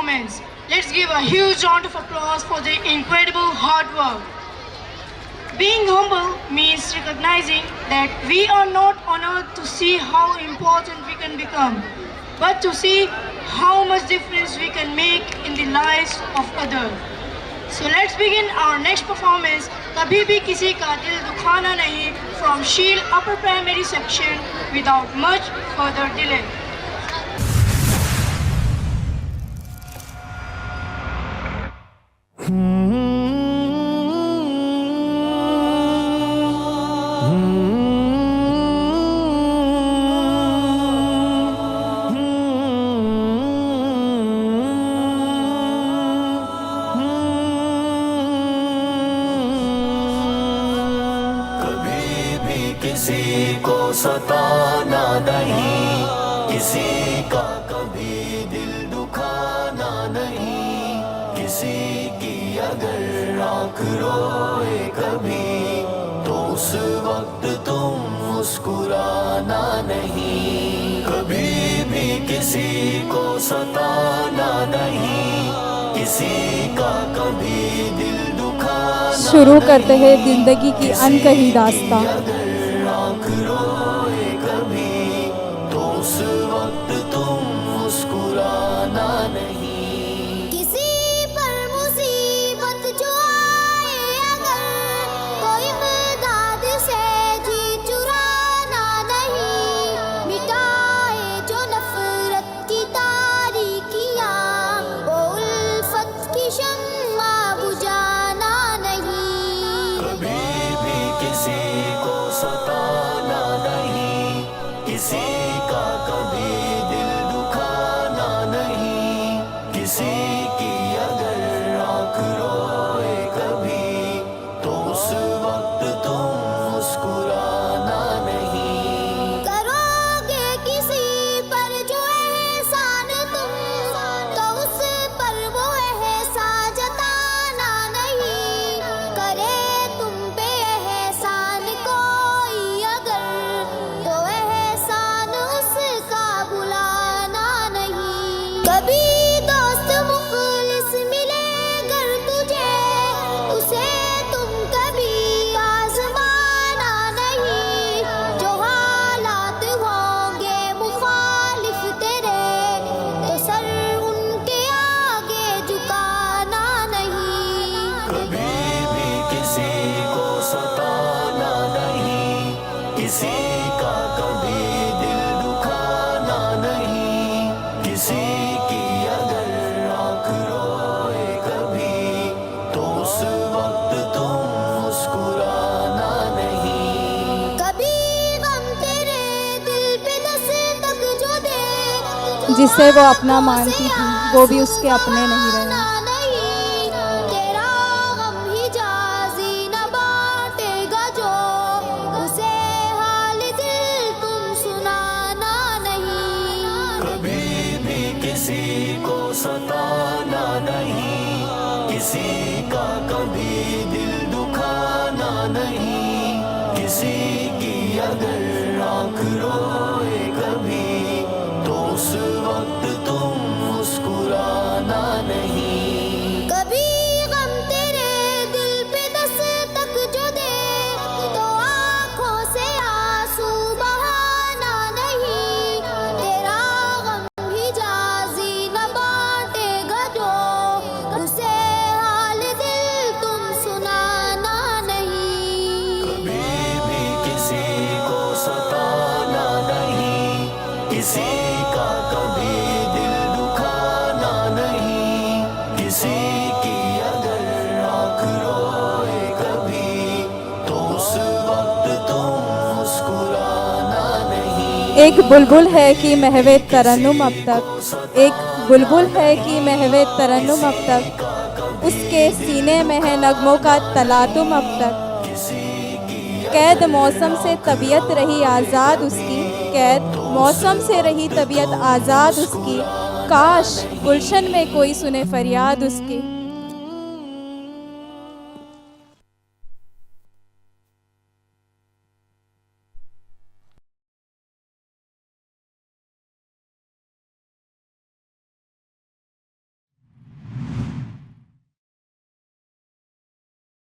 performance. Let's give a huge round of applause for their incredible hard work. Being humble means recognizing that we are not on earth to see how important we can become, but to see how much difference we can make in the lives of others. So let's begin our next performance, कभी भी किसी का दिल दुखाना नहीं, from Shield Upper Primary Section without much further delay. किसी को सताना नहीं, किसी का कभी दिल दुखाना नहीं, किसी की अगर आँख रोए कभी तो उस वक्त तुम मुस्कुराना नहीं। कभी भी किसी को सताना नहीं, किसी का कभी दिल दुखाना। शुरू करते हैं जिंदगी की अनकही दास्तां। आँख रोए कभी तो उस वक्त तुम मुस्कुराना नहीं। किसी पर मुसीबत जो आए अगर कोई मदद से जी चुराना नहीं, मिटाए जो नफरत की तारीकियां वो उल्फत की शम्मा बुझाना नहीं। कभी भी किसी को सताना नहीं, किसी का कभी दिल दुखाना नहीं, किसी की अगर आँख रोए कभी तो उस वक्त तुम मुस्कुराना नहीं। करोगे किसी पर जो एहसान तुम तो उस पर वो एहसान जताना नहीं। करे तुम पे एहसान कोई अगर तो एहसान उसका भुलाना नहीं। कभी दोस्त मुखलिस मिले अगर तुझे उसे तुम कभी आजमाना नहीं। जो हालात होंगे मुखालिफ तेरे तो सर उनके आगे झुकाना नहीं। कभी भी किसी को सताना नहीं, किसी का कभी दिल दुखाना नहीं, किसी की अगर आँख रोए कभी तो उस वक्त तुम मुस्कुराना नहीं। कभी गम तेरे दिल पे दस्तक जो दे जिसे वो अपना मानती थी वो भी उसके अपने नहीं रहे। नहीं, तेरा गम हिजाज़ी न बांटेगा जो उसे हाल दिल तुम सुनाना नहीं। कभी भी किसी को सताना नहीं, किसी का कभी दिल दुखाना नहीं, किसी की अगर आँख रोए कभी तो उस वक्त तुम मुस्कुराना नहीं। कभी गम तेरे दिल पे दस्तक जो दे तो आँखों से आंसू बहाना नहीं। तेरा गम हिजाज़ी न बांटेगा जो उसे हाल दिल तुम सुनाना नहीं। कभी भी किसी को सताना नहीं, किसी का कभी दिल दुखाना नहीं, किसी की अगर आँख रोए कभी तो उस वक्त तुम मुस्कुराना नहीं। एक बुलबुल है कि महवे तरन्नुम अब तक, एक बुलबुल है कि महवे तरन्नुम अब तक, उसके सीने में है नगमों का तलातुम अब तक। कैद मौसम से तबीयत रही आज़ाद उसकी, कैद मौसम से रही तबीयत आज़ाद उसकी, काश गुलशन में कोई सुने फरियाद उसकी।